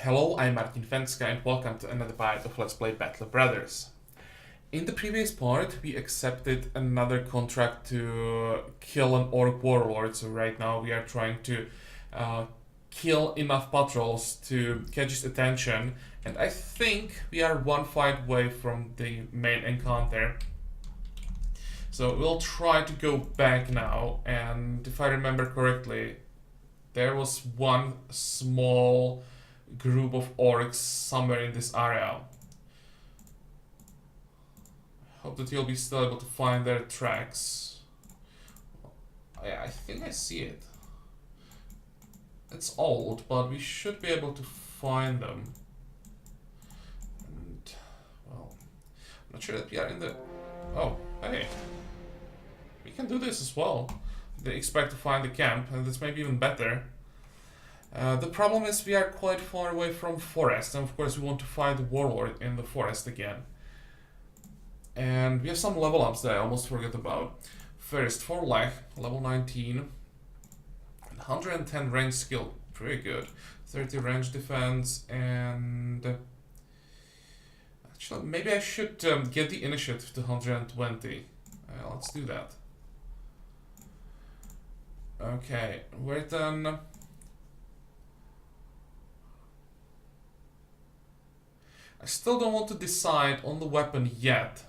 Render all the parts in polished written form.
Hello, I'm Martin Fencka and welcome to another part of Let's Play Battle Brothers. In the previous part, we accepted another contract to kill an orc warlord, so right now we are trying to kill enough patrols to catch his attention, and I think we are one fight away from the main encounter. So we'll try to go back now, and if I remember correctly, there was one small group of orcs somewhere in this area. Hope that you'll be still able to find their tracks. I think I see it. It's old, but we should be able to find them. And, well, I'm not sure that we are in the... Oh, hey. We can do this as well. They expect to find the camp, and that's maybe even better. The problem is we are quite far away from forest, and of course we want to find the warlord in the forest again. And we have some level ups that I almost forgot about. First, for Lech, level 19, 110 range skill, pretty good. 30 range defense, and actually maybe I should get the initiative to 120. Let's do that. Okay, we're done. I still don't want to decide on the weapon yet,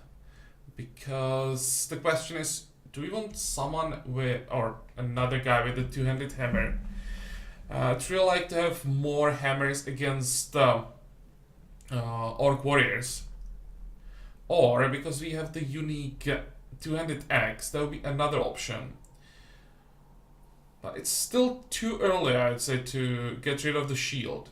because the question is, do we want someone with, or another guy with a two-handed hammer? I'd really like to have more hammers against orc warriors. Or, because we have the unique two-handed axe, that would be another option. But it's still too early, I'd say, to get rid of the shield.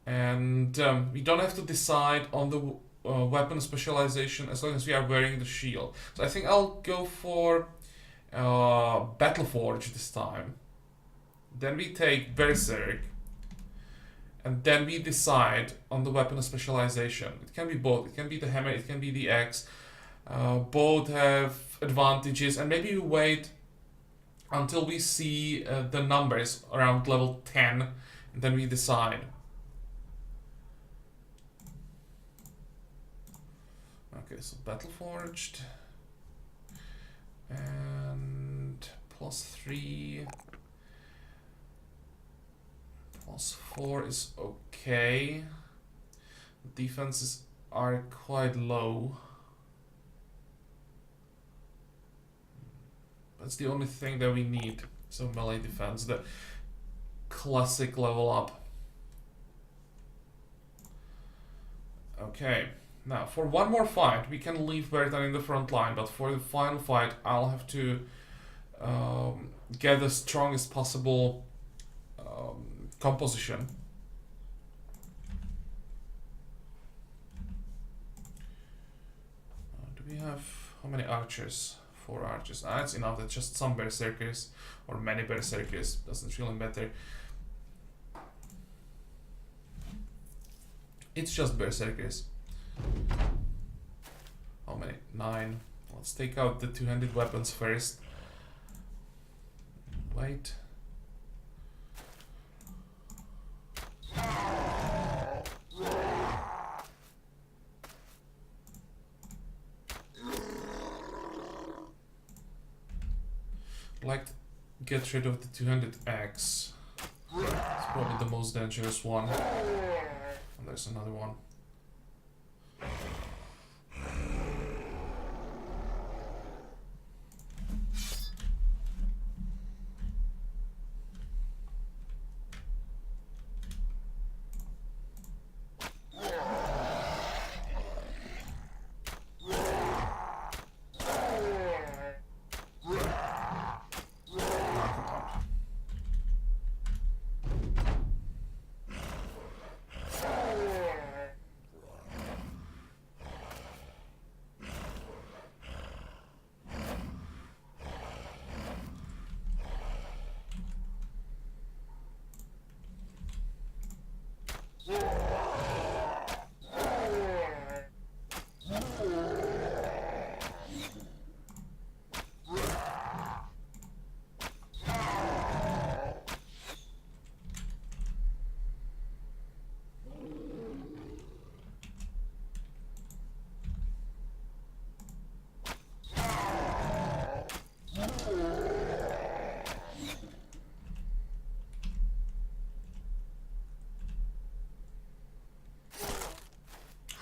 And we don't have to decide on the weapon specialization as long as we are wearing the shield. So I think I'll go for Battleforge this time. Then we take Berserk. And then we decide on the weapon specialization. It can be both. It can be the hammer, it can be the axe. Both have advantages, and maybe we wait until we see the numbers around level 10, and then we decide. Okay, so Battleforged, and +3, +4 is okay. Defenses are quite low. That's the only thing that we need. So melee defense, the classic level up. Okay. Now, for one more fight, we can leave Bertan in the front line, but for the final fight, I'll have to get the strongest possible composition. Do we have... how many archers? 4 archers. That's enough. That's just some berserkers, or many berserkers. Doesn't really matter. It's just berserkers. How many? 9. Let's take out the two-handed weapons first. Wait. Like to get rid of the two-handed axe. It's probably the most dangerous one. And there's another one.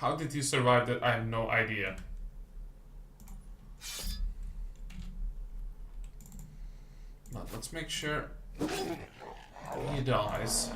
How did you survive that? I have no idea. But let's make sure he dies.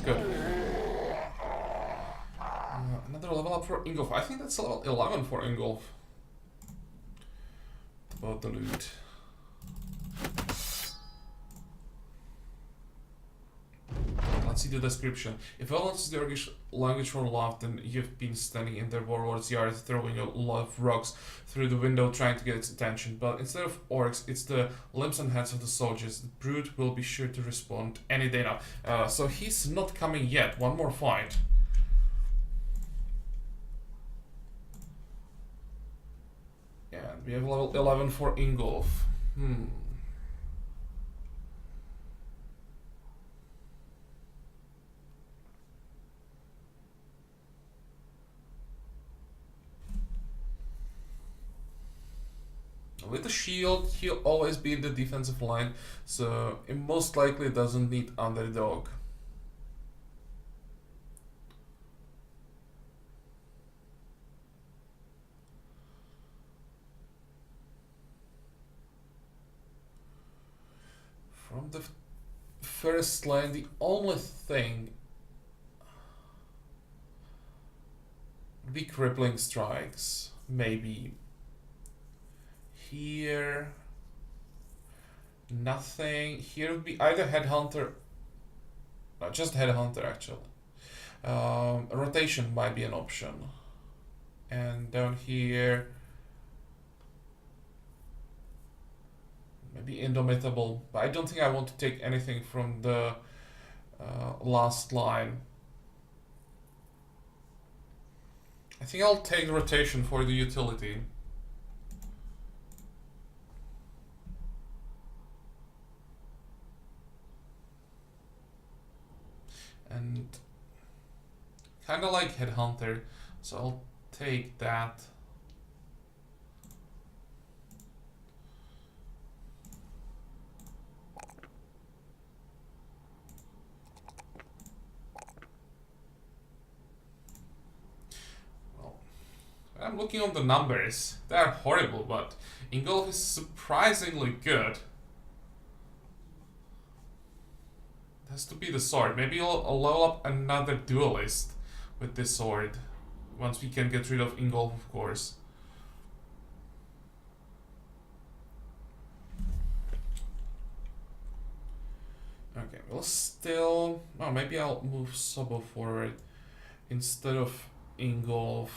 Good. Another level up for Ingolf. I think that's level 11 for Ingolf. About the loot. Let's see the description. If violence is the Turkish language for love, then you've been standing in the warlord's yard throwing a lot of rocks through the window trying to get its attention. But instead of orcs, it's the limbs and heads of the soldiers. The brute will be sure to respond any day now. So he's not coming yet. One more fight. And we have level 11 for Ingolf. With the shield, he'll always be in the defensive line, so it most likely doesn't need underdog. From the first line, the only thing... the crippling strikes, maybe. Here, nothing. Here would be either Headhunter, not just Headhunter actually. Rotation might be an option. And down here, maybe Indomitable. But I don't think I want to take anything from the last line. I think I'll take Rotation for the utility. And kind of like Headhunter, so I'll take that. Well, I'm looking on the numbers. They're horrible, but Ingolf is surprisingly good. Has to be the sword. Maybe I'll level up another duelist with this sword. Once we can get rid of Ingolf, of course. Okay, we'll still... Oh, maybe I'll move Sobo forward instead of Ingolf.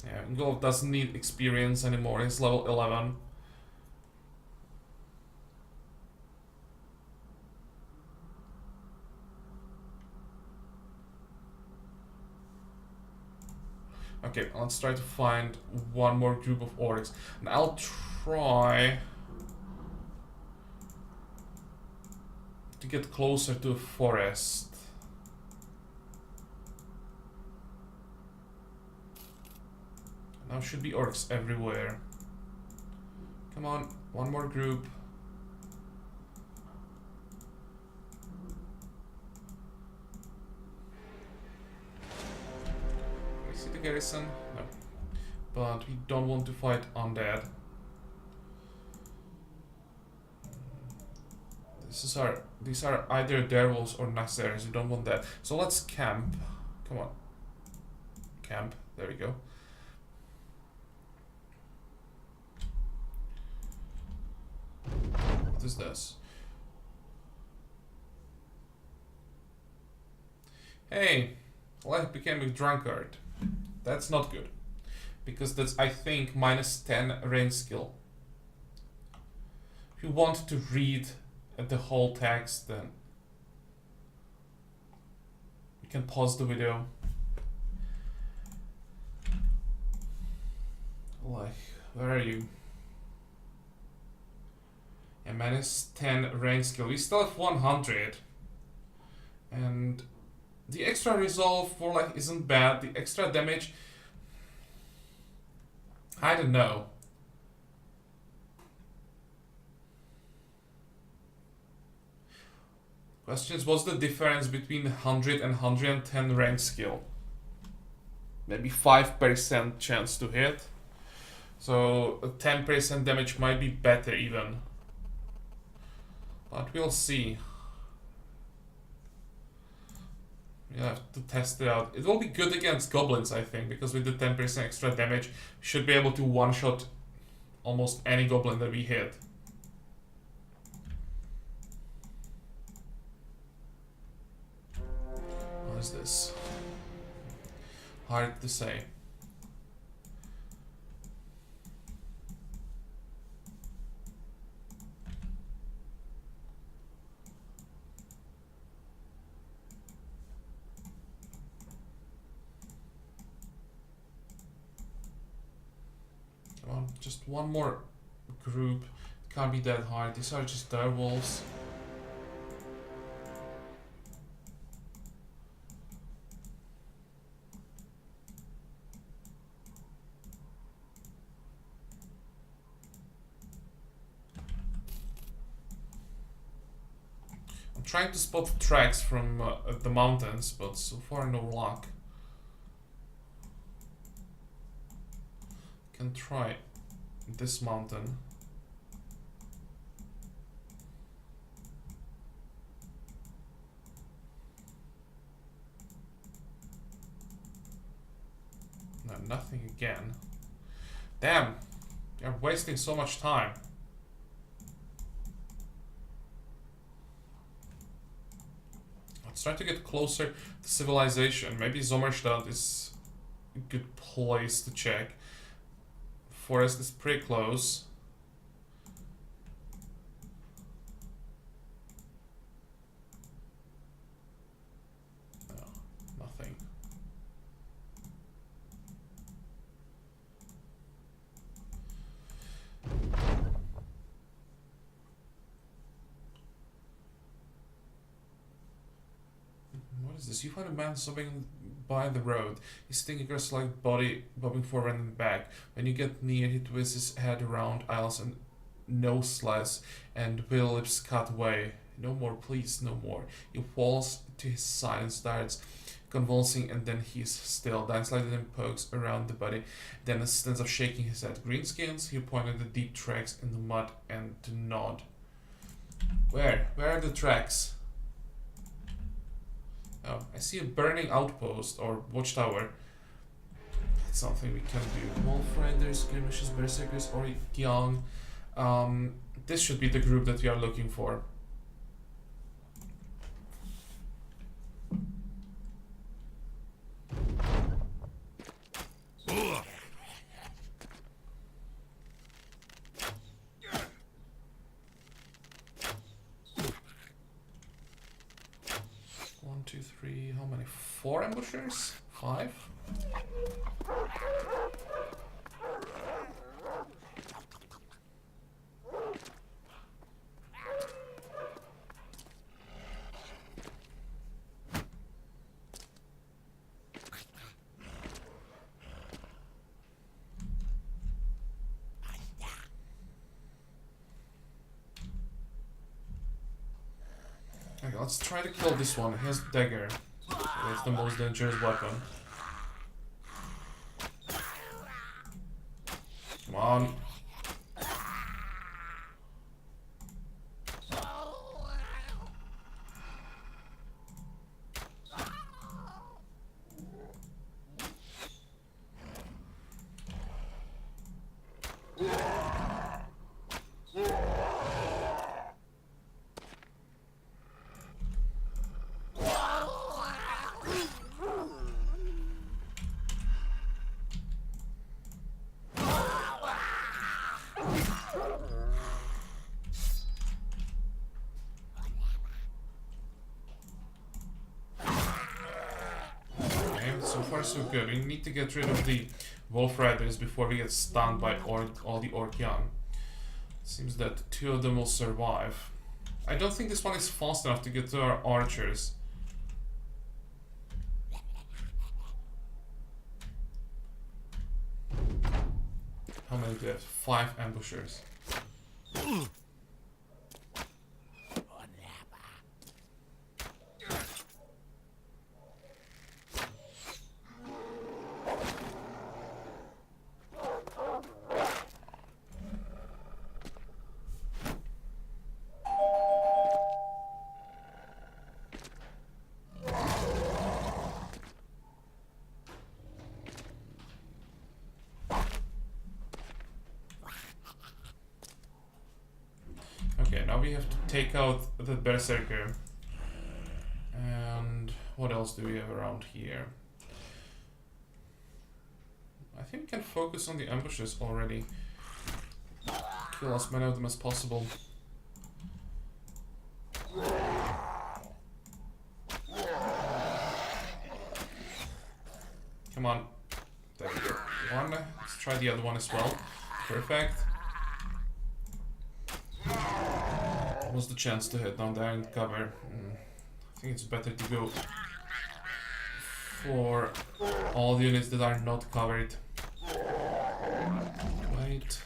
Yeah, Ingolf doesn't need experience anymore. He's level 11. Okay, let's try to find one more group of orcs. And I'll try to get closer to a forest. Now should be orcs everywhere. Come on, one more group. Garrison? No. But we don't want to fight undead. These are either Derwolves or Nasseris. We don't want that. So let's camp. Come on. Camp. There we go. What is this? Hey, life became a drunkard. That's not good. Because that's, I think, -10 range skill. If you want to read the whole text, then you can pause the video. Like, where are you? Yeah, -10 range skill. We still have 100. And the extra resolve for like isn't bad. The extra damage, I don't know. Question is, what's the difference between 100 and 110 range skill? Maybe 5% chance to hit. So 10% damage might be better even. But we'll see. We'll have to test it out. It will be good against goblins, I think, because with the 10% extra damage, we should be able to one-shot almost any goblin that we hit. What is this? Hard to say. Come on, just one more group. It can't be that hard. These are just direwolves. I'm trying to spot tracks from the mountains, but so far no luck. Can try this mountain. No, nothing again. Damn, you're wasting so much time. Let's try to get closer to civilization. Maybe Sommerstadt is a good place to check. Forest is pretty close. No, nothing. What is this? You find a man sobbing by the road. His thinking across like body bobbing forward and back. When you get near, he twists his head around, eyes and nose slice, and will lips cut away. No more, please, no more. He falls to his side and starts convulsing, and then he's still. Dan slightly then pokes around the body, then stands up shaking his head. Greenskins, he pointed the deep tracks in the mud and to nod. Where? Where are the tracks? Oh, I see a burning outpost or watchtower. That's something we can do. Wolf Riders, Skirmishes, Berserkers, or Young. This should be the group that we are looking for. One, two, three, how many? 4 ambushers? 5? Okay, let's try to kill this one. He has dagger. That's the most dangerous weapon. Come on. so far so good. We need to get rid of the wolf riders before we get stunned by all the orc young. Seems that 2 of them will survive. I don't think this one is fast enough to get to our archers. How many do we have? 5 ambushers. Okay, now we have to take out the berserker. And what else do we have around here? I think we can focus on the ambushes already. Kill as many of them as possible. Come on. There we go. One. Let's try the other one as well. Perfect. What's the chance to hit down there and cover? I think it's better to go for all the units that are not covered. Wait.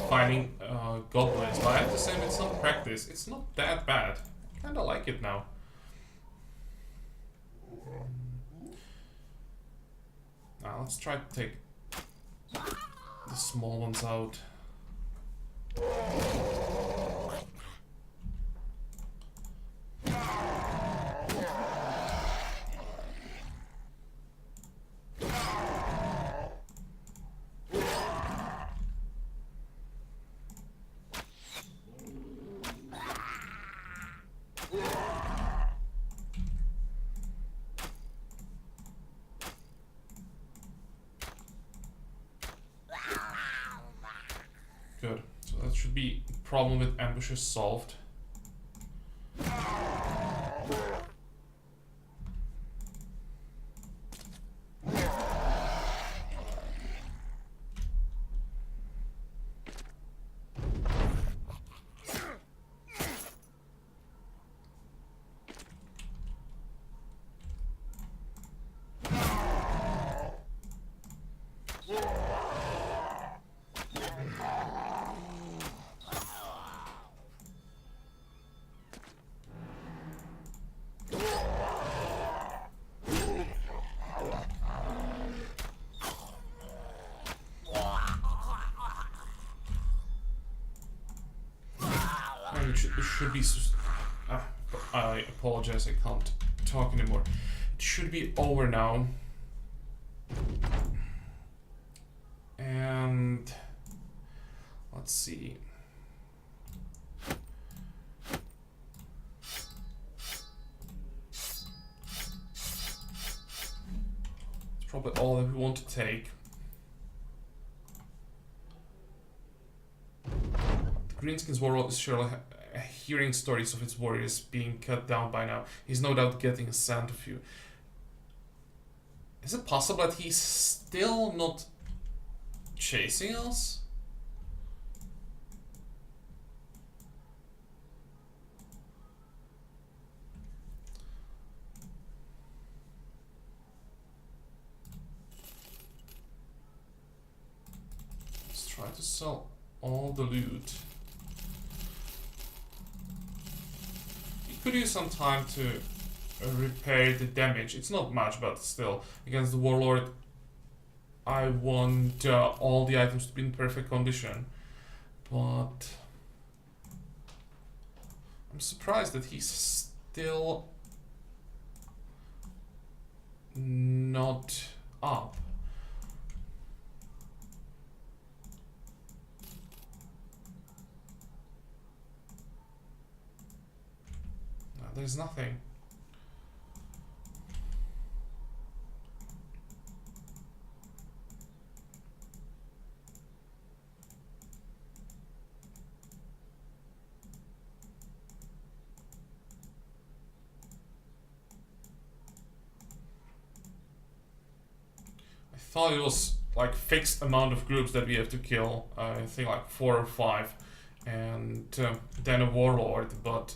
Fighting goblins, but I have to say with some practice, it's not that bad. I kinda like it now. Now let's try to take the small ones out. Good. So that should be problem with ambushes solved. It should be. I apologize, I can't talk anymore. It should be over now. And let's see. It's probably all that we want to take. The greenskins warlord is surely hearing stories of its warriors being cut down by now. He's no doubt getting a scent of you. Is it possible that he's still not chasing us? Let's try to sell all the loot. Could use some time to repair the damage. It's not much, but still, against the Warlord, I want all the items to be in perfect condition. But I'm surprised that he's still not up. No, there's nothing. I thought it was like fixed amount of groups that we have to kill. I think like 4 or 5, and then a warlord. But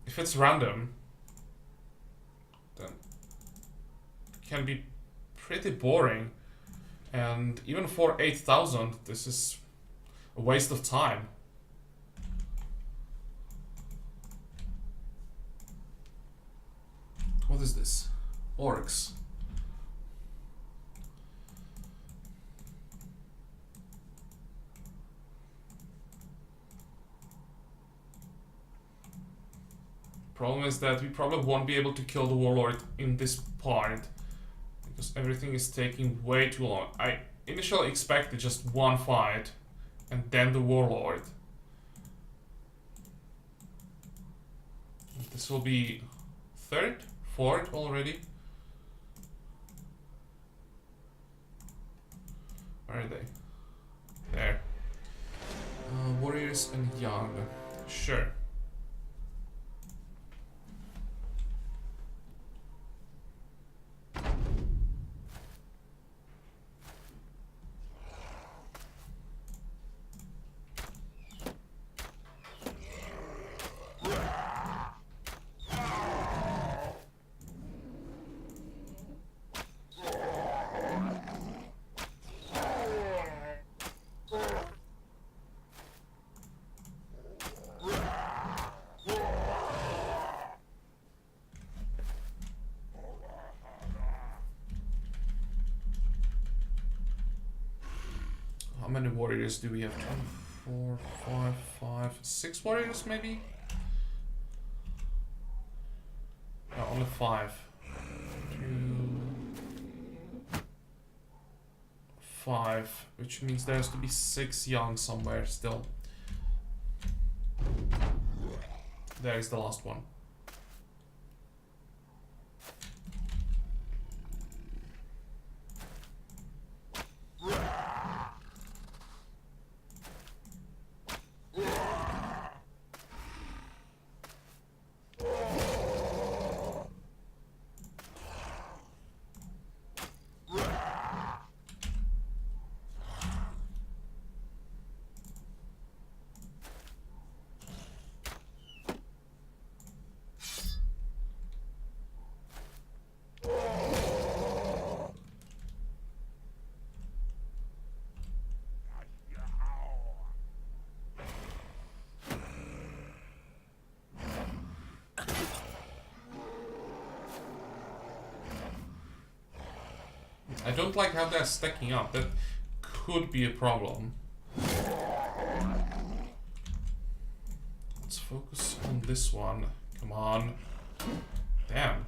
if it's random, then it can be pretty boring. And even for 8,000, this is a waste of time. What is this? Orcs. Problem is that we probably won't be able to kill the warlord in this part because everything is taking way too long. I initially expected just one fight and then the warlord. This will be third, fourth already. Where are they? There. Warriors and young. Sure. How many warriors do we have? 4, 5, 6 warriors maybe? No, only 5. 2, 5, which means there has to be 6 young somewhere still. There is the last one. I don't like how they're stacking up. That could be a problem. Let's focus on this one. Come on. Damn.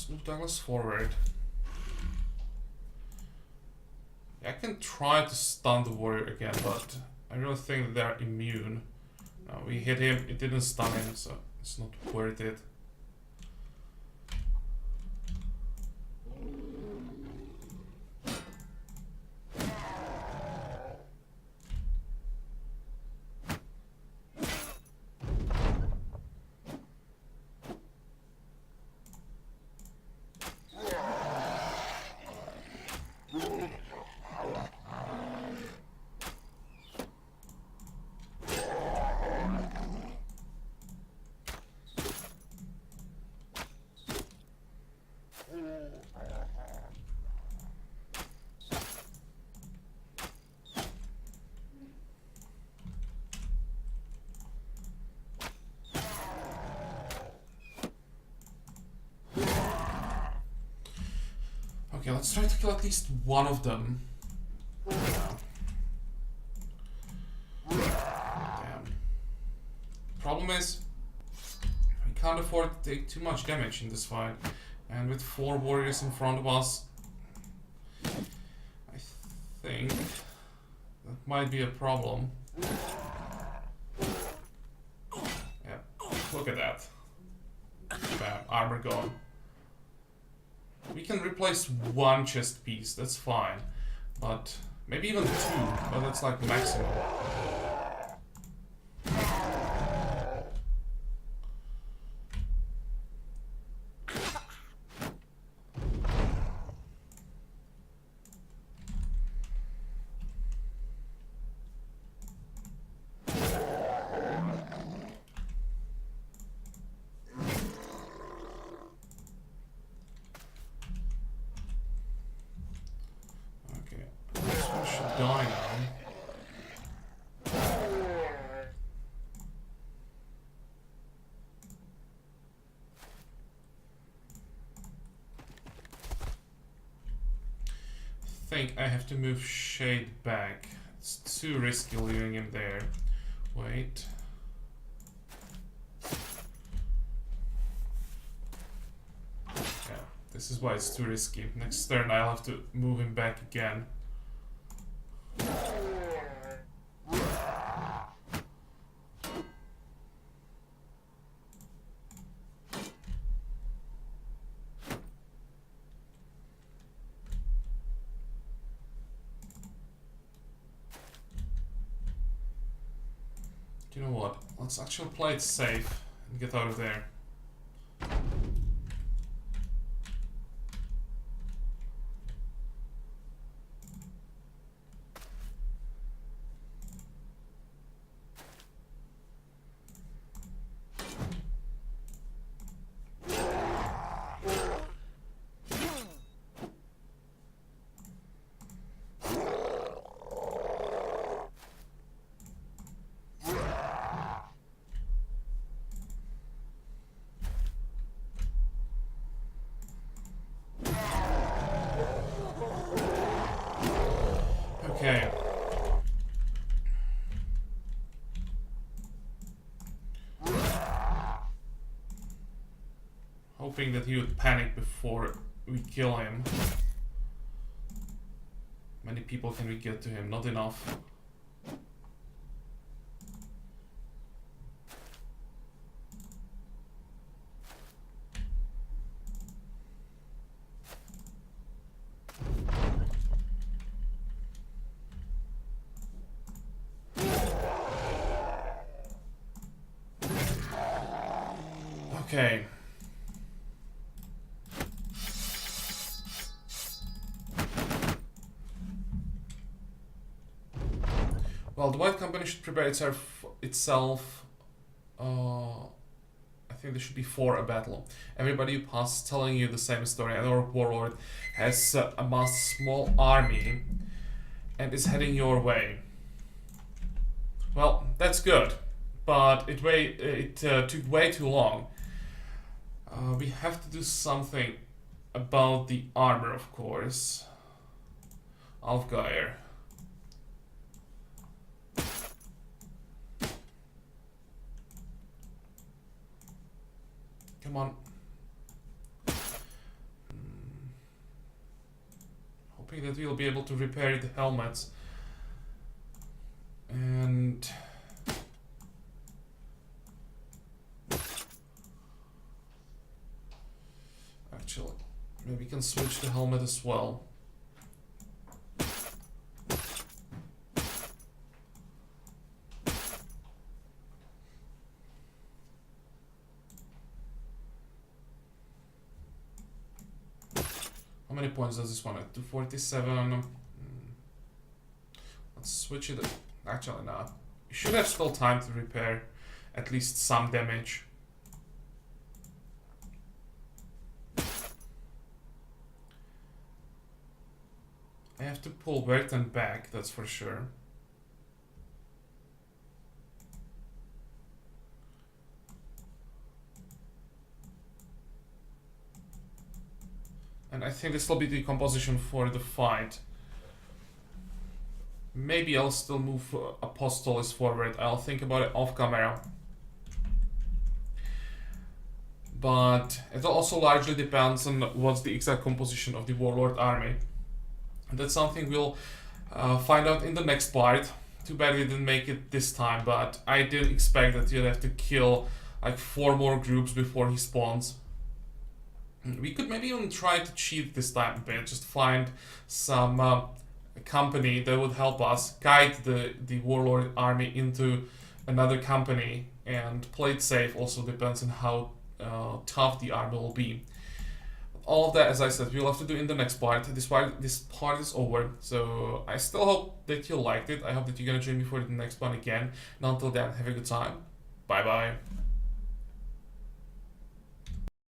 let's move Douglas forward. I can try to stun the warrior again, but I really think that they're immune. No, we hit him, it didn't stun him, so it's not worth it. Okay, let's try to kill at least one of them. Damn. Problem is, we can't afford to take too much damage in this fight. And with 4 warriors in front of us, I think that might be a problem. Yeah, look at that. Bam, armor gone. We can replace 1 chest piece, that's fine. But maybe even 2, but that's like maximum. I think I have to move Shade back. It's too risky leaving him there. Wait. Yeah, this is why it's too risky. Next turn I'll have to move him back again. You know what? Let's actually play it safe and get out of there. Okay. Hoping that he would panic before we kill him. Many people can we get to him? Not enough. Okay. Well, the White Company should prepare itself. I think there should be for a battle. Everybody who passes telling you the same story. An Orc warlord has amassed a small army and is heading your way. Well, that's good, but it took way too long. We have to do something about the armor, of course. Alfgeir. Come on. hoping that we'll be able to repair the helmets. And actually, maybe we can switch the helmet as well. How many points does this one have? 247. Let's switch it. Actually, not. You should have still time to repair at least some damage. I have to pull Bertan back, that's for sure. And I think this will be the composition for the fight. Maybe I'll still move Apostolis forward. I'll think about it off camera. But it also largely depends on what's the exact composition of the Warlord army. And that's something we'll find out in the next part. Too bad we didn't make it this time, but I didn't expect that you'd have to kill like 4 more groups before he spawns. We could maybe even try to cheat this time a bit, just find some company that would help us guide the Warlord army into another company and play it safe. Also depends on how tough the army will be. All of that, as I said, we'll have to do in the next part. This part is over, so I still hope that you liked it. I hope that you're gonna join me for the next one again. And until then, have a good time. Bye bye.